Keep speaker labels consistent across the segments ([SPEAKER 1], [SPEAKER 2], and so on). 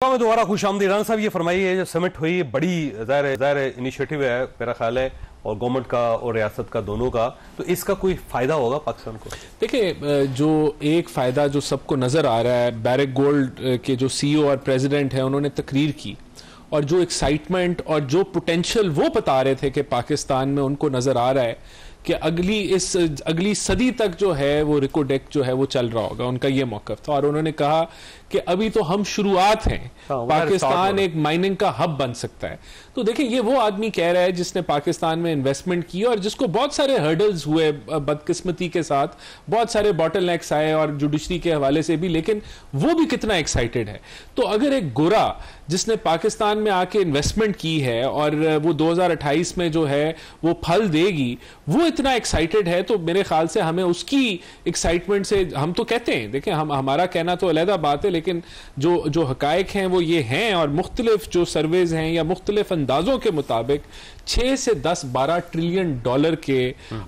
[SPEAKER 1] सपा में दोबारा खुशामदीद। राना साहब, ये फरमाइए, जो समिट हुई बड़ी ज़ाहिर इनिशिएटिव है मेरा ख्याल है, और गवर्नमेंट का और रियासत का दोनों का, तो इसका कोई फायदा होगा पाकिस्तान को?
[SPEAKER 2] देखिए, जो एक फायदा जो सबको नजर आ रहा है, बैरेक गोल्ड के जो सीईओ और प्रेसिडेंट है उन्होंने तकरीर की, और जो एक्साइटमेंट और जो पोटेंशियल वो बता रहे थे कि पाकिस्तान में उनको नजर आ रहा है कि अगली सदी तक जो है वो रिकोडेक जो है वो चल रहा होगा, उनका ये मौक़िफ़ था। और उन्होंने कहा कि अभी तो हम शुरुआत हैं, पाकिस्तान एक माइनिंग का हब बन सकता है। तो देखिए, ये वो आदमी कह रहा है जिसने पाकिस्तान में इन्वेस्टमेंट की और जिसको बहुत सारे हर्डल्स हुए बदकिस्मती के साथ, बहुत सारे बॉटलनेक्स आए और जुडिशरी के हवाले से भी, लेकिन वो भी कितना एक्साइटेड है। तो अगर एक गोरा जिसने पाकिस्तान में आके इन्वेस्टमेंट की है और वो 2028 में जो है वो फल देगी, वो इतना एक्साइटेड है, तो मेरे ख्याल से हमें उसकी एक्साइटमेंट से, हम तो कहते हैं, देखें, हमारा कहना तो अलहदा बात है, लेकिन जो हकायक हैं वो ये हैं, और मुख्तलिफ जो सर्वेज हैं या मुख्तलिफ अंदाजों के मुताबिक 6 से 10-12 ट्रिलियन डॉलर के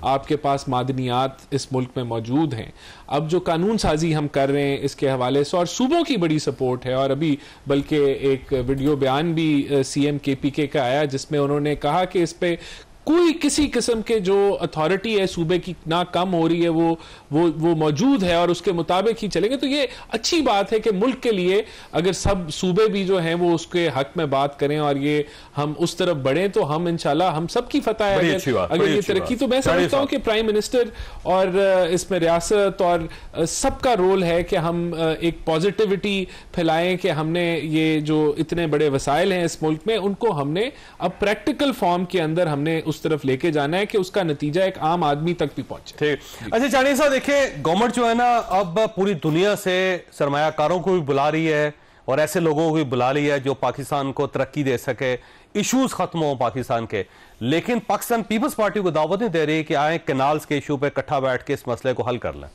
[SPEAKER 2] आपके पास मादनियात इस मुल्क में मौजूद हैं। अब जो कानून साजी हम कर रहे हैं इसके हवाले से, और सूबों की बड़ी सपोर्ट है, और अभी बल्कि एक वीडियो बयान भी सीएम केपीके का आया जिसमें उन्होंने कहा कि इस पे कोई किसी किस्म के जो अथॉरिटी है सूबे की ना कम हो रही है, वो मौजूद है और उसके मुताबिक ही चलेंगे। तो ये अच्छी बात है कि मुल्क के लिए अगर सब सूबे भी जो हैं वो उसके हक में बात करें और ये हम उस तरफ बढ़ें, तो हम इंशाल्लाह हम सबकी फतह है अगर ये तरक्की। तो मैं समझता हूँ कि प्राइम मिनिस्टर और इसमें रियासत और सबका रोल है कि हम एक पॉजिटिविटी फैलाएं कि हमने ये जो इतने बड़े वसाइल हैं इस मुल्क में, उनको हमने अब प्रैक्टिकल फॉर्म के अंदर हमने उस तरफ लेके जाना है कि उसका नतीजा एक आम आदमी तक भी पहुंचे।
[SPEAKER 1] ठीक। अच्छा चांदी साहब, देखिए, गवर्नमेंट जो है ना अब पूरी दुनिया से सरमायाकारों को भी बुला रही है और ऐसे लोगों को भी बुला रही है जो पाकिस्तान को तरक्की दे सके, इश्यूज खत्म हो पाकिस्तान के, लेकिन पाकिस्तान पीपल्स पार्टी को दावत नहीं दे रही कि आए कैनाल्स के इशू पे इकट्ठा बैठ के इस मसले को हल कर लें।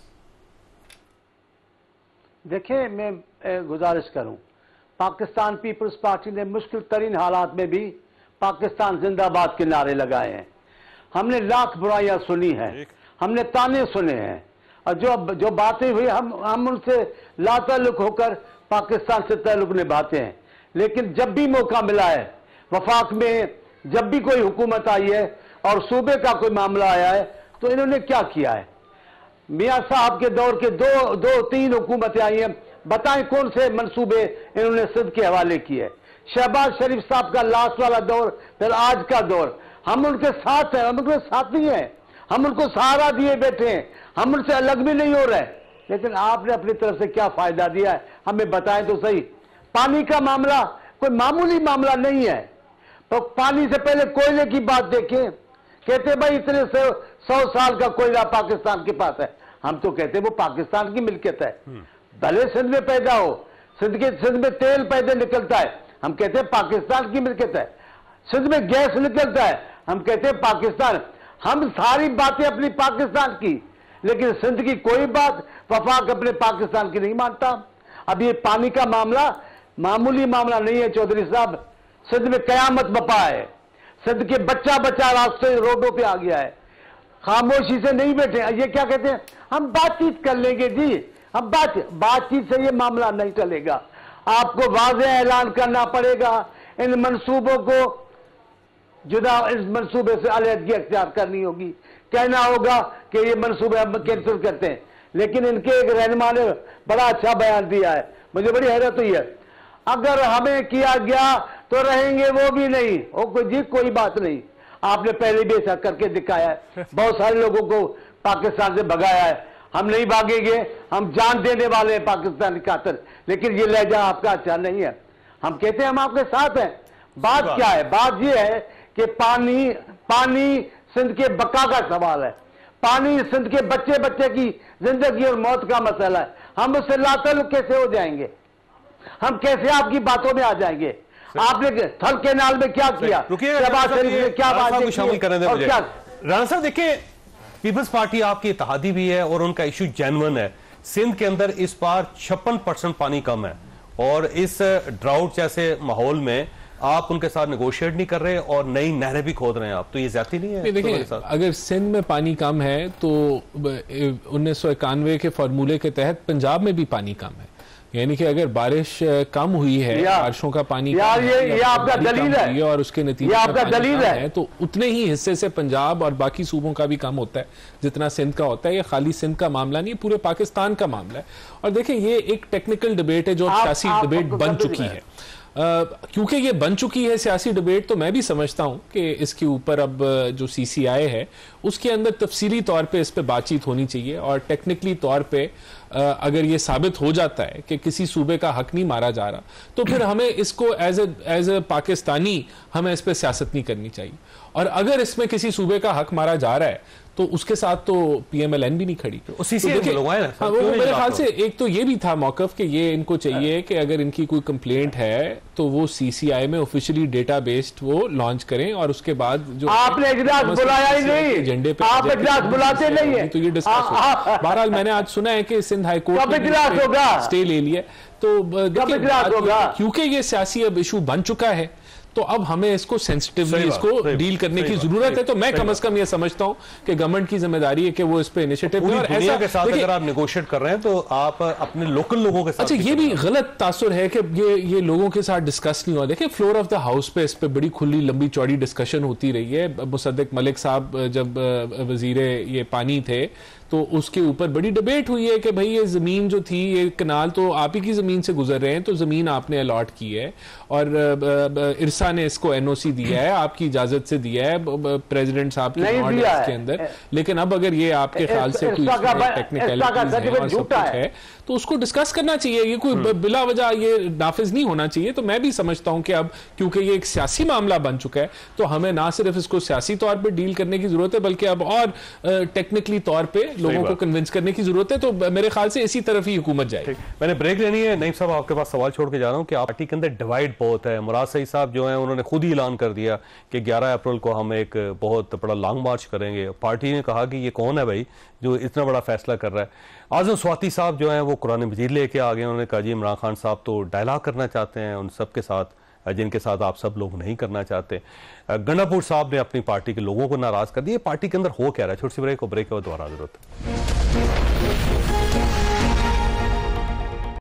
[SPEAKER 3] देखिए, मैं गुजारिश करूं, पाकिस्तान पीपल्स पार्टी ने मुश्किल तरीन हालात में भी पाकिस्तान जिंदाबाद के नारे लगाए हैं। हमने लाख बुराइयां सुनी हैं, हमने ताने सुने हैं, और जो बातें हुई हम उनसे लाताल्लुक होकर पाकिस्तान से ताल्लुक निभाते हैं। लेकिन जब भी मौका मिला है, वफाक में जब भी कोई हुकूमत आई है और सूबे का कोई मामला आया है, तो इन्होंने क्या किया है? मियां साहब के दौर के दो तीन हुकूमतें आई हैं, बताएं कौन से मंसूबे इन्होंने सिंध के हवाले किए? शहबाज शरीफ साहब का लास्ट वाला दौर, फिर आज का दौर, हम उनके साथ हैं, हम उनके साथ नहीं हैं, हम उनको सहारा दिए बैठे हैं, हम उनसे अलग भी नहीं हो रहे। लेकिन आपने अपनी तरफ से क्या फायदा दिया है, हमें बताएं तो सही। पानी का मामला कोई मामूली मामला नहीं है, तो पानी से पहले कोयले की बात देखें, कहते भाई इतने 100 साल का कोयला पाकिस्तान के पास है। हम तो कहते वो पाकिस्तान की मिल्कियत है, भले सिंध में पैदा हो, सिंध में तेल पैदा निकलता है, हम कहते हैं पाकिस्तान की मिल्कियत है। सिंध में गैस निकलता है, हम कहते हैं पाकिस्तान। हम सारी बातें अपनी पाकिस्तान की, लेकिन सिंध की कोई बात वफाक अपने पाकिस्तान की नहीं मानता। अब ये पानी का मामला मामूली मामला नहीं है चौधरी साहब, सिंध में कयामत बपा है, सिंध के बच्चा रास्ते रोडों पे आ गया है, खामोशी से नहीं बैठे। ये क्या कहते हैं, हम बातचीत कर लेंगे जी, हम बातचीत से ये मामला नहीं चलेगा। आपको वाज़ेह ऐलान करना पड़ेगा, इन मंसूबों को जुदा, इस मंसूबे से अलहदगी अख्तियार करनी होगी, कहना होगा कि ये मंसूबे हम कैंसिल करते हैं। लेकिन इनके एक रहनुमा ने बड़ा अच्छा बयान दिया है, मुझे बड़ी हैरत हुई है, अगर हमें किया गया तो रहेंगे वो भी नहीं। कोई बात नहीं, आपने पहले भी ऐसा करके दिखाया है, बहुत सारे लोगों को पाकिस्तान से भगाया है। हम नहीं भागेंगे, हम जान देने वाले हैं पाकिस्तान की खातिर, लेकिन ये लहजा आपका अच्छा नहीं है। हम कहते हैं हम आपके साथ हैं। बात क्या है? बात ये है कि पानी सिंध के बका का सवाल है, पानी सिंध के बच्चे की जिंदगी और मौत का मसला है। हम उससे लाताल्लुक कैसे हो जाएंगे? हम कैसे आपकी बातों में आ जाएंगे? आपने थल कैनाल में क्या किया, शहबाज शरीफ ने क्या बात शामिल करने दें मुझे।
[SPEAKER 1] राना साहब, देखिए, पीपल्स पार्टी आपकी इत्तेहादी भी है और उनका इशू जेन्युइन है। सिंध के अंदर इस बार 56% पानी कम है, और इस ड्राउट जैसे माहौल में आप उनके साथ नेगोशिएट नहीं कर रहे और नई नहरें भी खोद रहे हैं आप, तो ये ज्यादती नहीं है?
[SPEAKER 2] देखिए, अगर सिंध में पानी कम है तो 1991 के फार्मूले के तहत पंजाब में भी पानी कम है। यानी कि अगर बारिश कम हुई है, बारिशों का पानी
[SPEAKER 3] यार ये आपका दलील है
[SPEAKER 2] और उसके नतीजे
[SPEAKER 3] आपका दलील है,
[SPEAKER 2] तो उतने ही हिस्से से पंजाब और बाकी सूबों का भी कम होता है जितना सिंध का होता है। ये खाली सिंध का मामला नहीं, पूरे पाकिस्तान का मामला है। और देखें, ये एक टेक्निकल डिबेट है जो सियासी डिबेट बन चुकी है। क्योंकि ये बन चुकी है सियासी डिबेट, तो मैं भी समझता हूं कि इसके ऊपर अब जो CCI है उसके अंदर तफसीली तौर पे इस पे बातचीत होनी चाहिए। और टेक्निकली तौर पे अगर ये साबित हो जाता है कि किसी सूबे का हक नहीं मारा जा रहा, तो फिर हमें इसको एज ए पाकिस्तानी हमें इस पे सियासत नहीं करनी चाहिए। और अगर इसमें किसी सूबे का हक मारा जा रहा है तो उसके साथ तो PMLN भी नहीं खड़ी।
[SPEAKER 1] तो
[SPEAKER 2] मेरे ख्याल से एक तो ये भी था मौकफ कि ये इनको चाहिए कि अगर इनकी कोई कंप्लेंट है तो वो CCI में ऑफिशियली डेटा बेस्ड वो लॉन्च करें, और उसके बाद जो
[SPEAKER 3] आपने इजलास बुलाया ही नहीं,
[SPEAKER 2] एजेंडे पे
[SPEAKER 3] आप इजलास बुलाते नहीं है,
[SPEAKER 2] तो ये डिस्कस हो। बहरहाल मैंने आज सुना है कि सिंध हाई कोर्ट ने स्टे ले लिया, तो क्योंकि ये सियासी अब इशू बन चुका है तो अब हमें इसको सेंसिटिवली इसको डील करने की जरूरत है। तो मैं कम से कम ये समझता हूं कि गवर्नमेंट की जिम्मेदारी है कि वो इस पे इनिशिएटिव ले। और
[SPEAKER 1] ऐसा के साथ अगर आप नेगोशिएट कर रहे हैं तो आप अपने लोकल लोगों के साथ।
[SPEAKER 2] अच्छा, ये भी गलत तासुर है कि ये लोगों के साथ डिस्कस नहीं हुआ। देखिए, फ्लोर ऑफ द हाउस पे इस पे बड़ी खुली लंबी चौड़ी डिस्कशन होती रही है। मुसद्दिक मलिक साहब जब वजीरे ये पानी थे तो उसके ऊपर बड़ी डिबेट हुई है कि भाई ये जमीन जो थी, ये कनाल तो आप ही की जमीन से गुजर रहे हैं, तो जमीन आपने अलॉट की है और इरसा ने इसको NOC दिया है, आपकी इजाजत से दिया है, प्रेसिडेंट साहब के ऑर्डर के अंदर। लेकिन अब अगर ये आपके ख्याल से कोई टेक्निकलिटीज है तो उसको डिस्कस करना चाहिए। ये कोई बिला वजह ये नाफिज नहीं होना चाहिए। तो मैं भी समझता हूं कि अब क्योंकि ये एक सियासी मामला बन चुका है तो हमें ना सिर्फ इसको सियासी तौर पे डील करने की जरूरत है बल्कि अब और टेक्निकली तौर पे लोगों को कन्विंस करने की जरूरत है। तो मेरे ख्याल से इसी तरफ ही हुकूमत जाएगी।
[SPEAKER 1] मैंने ब्रेक लेनी है। नईम साहब, आपके पास सवाल छोड़ के जा रहा हूं कि पार्टी के अंदर डिवाइड बहुत है। मुराद सईद साहब जो है उन्होंने खुद ही ऐलान कर दिया कि 11 अप्रैल को हम एक बहुत बड़ा लॉन्ग मार्च करेंगे। पार्टी ने कहा कि ये कौन है भाई जो इतना बड़ा फैसला कर रहा है। आजम स्वाति साहब जो है वो कुरान मजीद लेके आ गए। उन्होंने कहा जी इमरान खान साहब तो डायलॉग करना चाहते हैं उन सब के साथ जिनके साथ आप सब लोग नहीं करना चाहते। गंडापुर साहब ने अपनी पार्टी के लोगों को नाराज कर दिया। पार्टी के अंदर हो क्या रहा है? छोटी सी ब्रेक को, ब्रेक के बाद दोबारा जरूरत है।